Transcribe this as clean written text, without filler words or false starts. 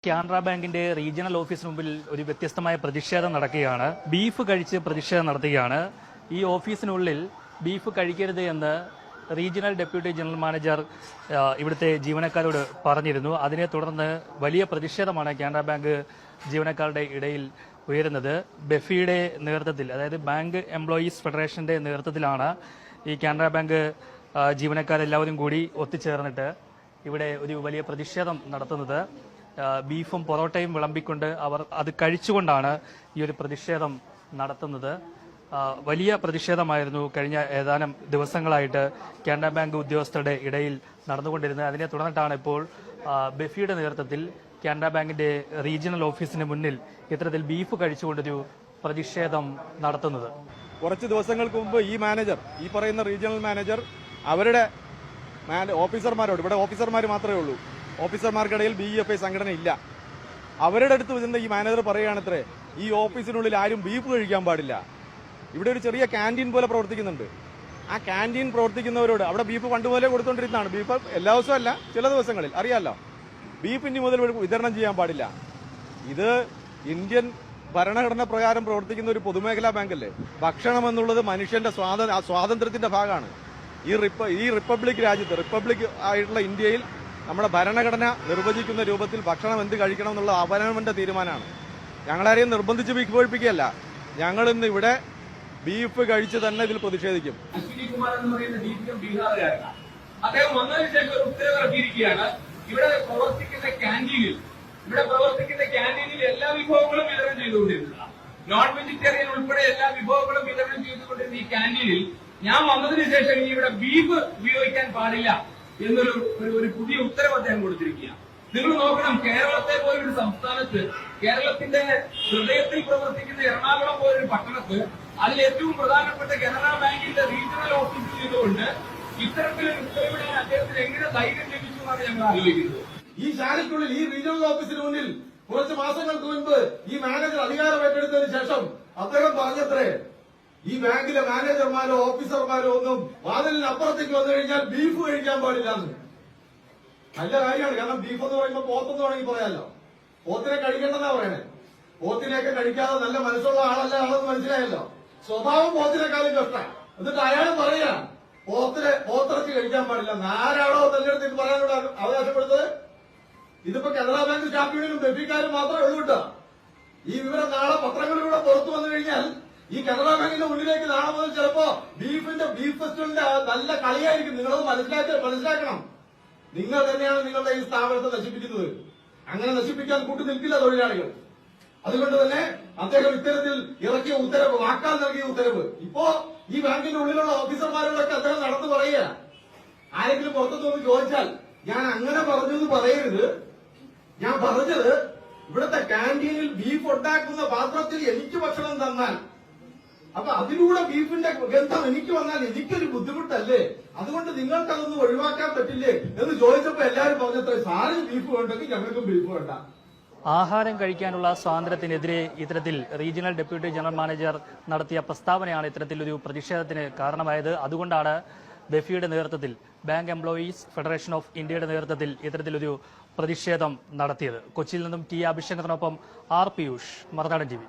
കാനറ ബാങ്കിന്റെ റീജിയണൽ ഓഫീസിന് മുമ്പിൽ ഒരു വ്യത്യസ്തമായ പ്രതിഷേധം നടക്കുകയാണ്. ബീഫ് കഴിച്ച് പ്രതിഷേധം നടത്തുകയാണ്. ഈ ഓഫീസിനുള്ളിൽ ബീഫ് കഴിക്കരുത് എന്ന് റീജിയണൽ ഡെപ്യൂട്ടി ജനറൽ മാനേജർ ഇവിടുത്തെ ജീവനക്കാരോട് പറഞ്ഞിരുന്നു. അതിനെ തുടർന്ന് വലിയ പ്രതിഷേധമാണ് കാനറ ബാങ്ക് ജീവനക്കാരുടെ ഇടയിൽ ഉയരുന്നത്. ബെഫിയുടെ നേതൃത്വത്തിൽ, അതായത് ബാങ്ക് എംപ്ലോയീസ് ഫെഡറേഷന്റെ നേതൃത്വത്തിലാണ് ഈ കാനറ ബാങ്ക് ജീവനക്കാരെല്ലാവരും കൂടി ഒത്തുചേർന്നിട്ട് ഇവിടെ ഒരു വലിയ പ്രതിഷേധം നടത്തുന്നത്. ബീഫും പൊറോട്ടയും വിളമ്പിക്കൊണ്ട് അവർ അത് കഴിച്ചുകൊണ്ടാണ് ഈ ഒരു പ്രതിഷേധം നടത്തുന്നത്. വലിയ പ്രതിഷേധമായിരുന്നു കഴിഞ്ഞ ഏതാനും ദിവസങ്ങളായിട്ട് കാനറ ബാങ്ക് ഉദ്യോഗസ്ഥരുടെ ഇടയിൽ നടന്നുകൊണ്ടിരുന്നത്. അതിനെ തുടർന്നിട്ടാണ് ഇപ്പോൾ ബെഫിയുടെ നേതൃത്വത്തിൽ കാനറ ബാങ്കിന്റെ റീജിയണൽ ഓഫീസിന് മുന്നിൽ ഇത്തരത്തിൽ ബീഫ് കഴിച്ചുകൊണ്ടൊരു പ്രതിഷേധം നടത്തുന്നത്. കുറച്ച് ദിവസങ്ങൾക്ക് മുമ്പ് ഈ പറയുന്ന റീജിയണൽ മാനേജർ അവരുടെ ഓഫീസർമാരോട്, ഇവിടെ ഓഫീസർമാർ മാത്രമേ ഉള്ളൂ, ഓഫീസർമാർക്കിടയിൽ BFI സംഘടന ഇല്ല, അവരുടെ അടുത്ത് വരുന്ന ഈ മാനേജർ പറയുകയാണത്രേ ഈ ഓഫീസിനുള്ളിൽ ആരും ബീഫ് കഴിക്കാൻ പാടില്ല. ഇവിടെ ഒരു ചെറിയ ക്യാൻറ്റീൻ പോലെ പ്രവർത്തിക്കുന്നുണ്ട്. ആ ക്യാൻറ്റീൻ പ്രവർത്തിക്കുന്നവരോട് അവിടെ ബീഫ് പണ്ടുപോലെ കൊടുത്തുകൊണ്ടിരുന്നതാണ്. ബീഫ് എല്ലാ ദിവസവും അല്ല, ചില ദിവസങ്ങളിൽ അറിയാമല്ലോ. ബീഫ് ഇനി മുതൽ വിതരണം ചെയ്യാൻ പാടില്ല. ഇത് ഇന്ത്യൻ ഭരണഘടന പ്രകാരം പ്രവർത്തിക്കുന്ന ഒരു പൊതുമേഖലാ ബാങ്കല്ലേ. ഭക്ഷണം എന്നുള്ളത് മനുഷ്യന്റെ സ്വാതന്ത്ര്യത്തിന്റെ ഭാഗമാണ്. ഈ റിപ്പബ്ലിക് രാജ്യത്ത്, റിപ്പബ്ലിക് ആയിട്ടുള്ള ഇന്ത്യയിൽ നമ്മുടെ ഭരണഘടന നിർവചിക്കുന്ന രൂപത്തിൽ ഭക്ഷണം എന്ത് കഴിക്കണം എന്നുള്ള അവനവന്റെ തീരുമാനമാണ്. ഞങ്ങളാരെയും നിർബന്ധിച്ച് ബീഫ് കഴിപ്പിക്കുകയല്ല. ഞങ്ങൾ ഇന്ന് ഇവിടെ ബീഫ് കഴിച്ച് തന്നെ ഇതിൽ പ്രതിഷേധിക്കും. അശ്വിനി കുമാർ എന്ന് പറയുന്ന ബീഹാറുകാരനാണ്. അദ്ദേഹം വന്നതിന് ശേഷം ഒരു ഉത്തരവ് ഇറക്കിയിരിക്കുകയാണ്. ഇവിടെ പ്രവർത്തിക്കുന്ന ക്യാൻറ്റീനിൽ എല്ലാ വിഭവങ്ങളും വിതരണം ചെയ്തുകൊണ്ടിരുന്നതാണ്. നോൺ വെജിറ്റേറിയൻ ഉൾപ്പെടെ എല്ലാ വിഭവങ്ങളും വിതരണം ചെയ്തുകൊണ്ടിരുന്ന ഈ ക്യാൻറ്റീനിൽ ഞാൻ വന്നതിന് ശേഷം ഇനി ഇവിടെ ബീഫ് ഉപയോഗിക്കാൻ പാടില്ല എന്നൊരു പുതിയ ഉത്തരവ് അദ്ദേഹം കൊടുത്തിരിക്കുകയാണ്. നിങ്ങൾ നോക്കണം, കേരളത്തെ പോലൊരു സംസ്ഥാനത്ത്, കേരളത്തിന്റെ ഹൃദയത്തിൽ പ്രവർത്തിക്കുന്ന എറണാകുളം പോലൊരു പട്ടണത്ത്, അതിൽ ഏറ്റവും പ്രധാനപ്പെട്ട കാനറ ബാങ്കിന്റെ റീജിയണൽ ഓഫീസിൽ നിന്നുകൊണ്ട് ഇത്തരത്തിലൊരു ഉത്തരവിടാൻ അദ്ദേഹത്തിന് എങ്ങനെ ധൈര്യം ലഭിച്ചു എന്നാണ് ഞങ്ങൾ ആലോചിക്കുന്നത്. ഈ ശാലയ്ക്കുള്ളിൽ, ഈ റീജിയണൽ ഓഫീസിന് മുന്നിൽ കുറച്ച് മാസങ്ങൾക്ക് മുൻപ് ഈ മാനേജർ അധികാരം ഏറ്റെടുത്തതിന് ശേഷം അദ്ദേഹം പറഞ്ഞത്രേ ഈ ബാങ്കിലെ മാനേജർമാരോ ഓഫീസർമാരോ ഒന്നും വാതിലിന് അപ്പുറത്തേക്ക് വന്നു കഴിഞ്ഞാൽ ബീഫ് കഴിക്കാൻ പാടില്ല എന്ന്. നല്ല കാര്യമാണ്, കാരണം ബീഫ് എന്ന് പറയുമ്പോൾ പോത്തെന്ന് വേണമെങ്കിൽ പറയാമല്ലോ. പോത്തിനെ കഴിക്കണ്ടെന്നാ പറയണേ. പോത്തിനെയൊക്കെ കഴിക്കാതെ നല്ല മനസ്സുള്ള ആളെന്ന് മനസ്സിലായല്ലോ. സ്വഭാവം പോത്തിനെക്കാളും കഷ്ടമാണ്. എന്നിട്ട് അയാൾ പറയാ പോത്തിറച്ചി കഴിക്കാൻ പാടില്ല. ആരാണോ തെരഞ്ഞെടുത്ത് പറയാനുള്ള അവകാശപ്പെടുത്തത്? ഇതിപ്പോ കാനറ ബാങ്ക് സ്റ്റാഫ് യൂണിയനും ബെഫിക്കാരും മാത്രമേ ഉള്ളൂ കേട്ടോ. ഈ വിവരം നാളെ പത്രങ്ങളിലൂടെ പുറത്തു വന്നു കഴിഞ്ഞാൽ ഈ കാനറ ബാങ്കിന്റെ മുന്നിലേക്ക് നാളെ മുതൽ ചിലപ്പോ ബീഫ് ഫെസ്റ്റിവലിന്റെ നല്ല കളിയായിരിക്കും. നിങ്ങളത് മനസ്സിലാക്കണം. നിങ്ങൾ തന്നെയാണ് നിങ്ങളുടെ ഈ സ്ഥാപനത്തെ നശിപ്പിക്കുന്നത്. അങ്ങനെ നശിപ്പിക്കാൻ കൂട്ടി നിൽക്കില്ല തൊഴിലാളികൾ. അതുകൊണ്ട് തന്നെ അദ്ദേഹം ഇത്തരത്തിൽ ഇറക്കിയ ഉത്തരവ്, വാക്കാൽ നൽകിയ ഉത്തരവ് ഇപ്പോ ഈ ബാങ്കിന്റെ ഉള്ളിലുള്ള ഓഫീസർമാരോടൊക്കെ അദ്ദേഹം നടന്നു പറയുക. ആരെങ്കിലും പുറത്തുനിന്ന് ചോദിച്ചാൽ ഞാൻ അങ്ങനെ പറഞ്ഞത് പറയരുത്. ഞാൻ പറഞ്ഞത് ഇവിടുത്തെ ക്യാൻറ്റീനിൽ ബീഫ് ഉണ്ടാക്കുന്ന പാത്രത്തിൽ എനിക്ക് ഭക്ഷണം തന്നാൽ, അപ്പൊ അതിലൂടെ ബീഫിന്റെ ഗന്ധം എനിക്ക് വന്നാൽ എനിക്കൊരു ബുദ്ധിമുട്ടല്ലേ, അതുകൊണ്ട് നിങ്ങൾക്ക് അതൊന്നും ഒഴിവാക്കാൻ പറ്റില്ലേ എന്ന് ചോദിച്ചപ്പോ എല്ലാവരും പറഞ്ഞത്ര സാറിന് ബീഫ് വേണ്ടെങ്കിൽ ഞങ്ങൾക്കും ബീഫ് വേണ്ട. ആഹാരം കഴിക്കാനുള്ള സ്വാതന്ത്ര്യത്തിനെതിരെ ഇത്തരത്തിൽ റീജിയണൽ ഡെപ്യൂട്ടി ജനറൽ മാനേജർ നടത്തിയ പ്രസ്താവനയാണ് ഇത്തരത്തിലൊരു പ്രതിഷേധത്തിന് കാരണമായത്. അതുകൊണ്ടാണ് ബെഫിയുടെ നേതൃത്വത്തിൽ, ബാങ്ക് എംപ്ലോയീസ് ഫെഡറേഷൻ ഓഫ് ഇന്ത്യയുടെ നേതൃത്വത്തിൽ ഇത്തരത്തിലൊരു പ്രതിഷേധം നടത്തിയത്. കൊച്ചിയിൽ നിന്നും T. അഭിഷേകത്തിനൊപ്പം R. പിയൂഷ്, മറുനാടൻ TV.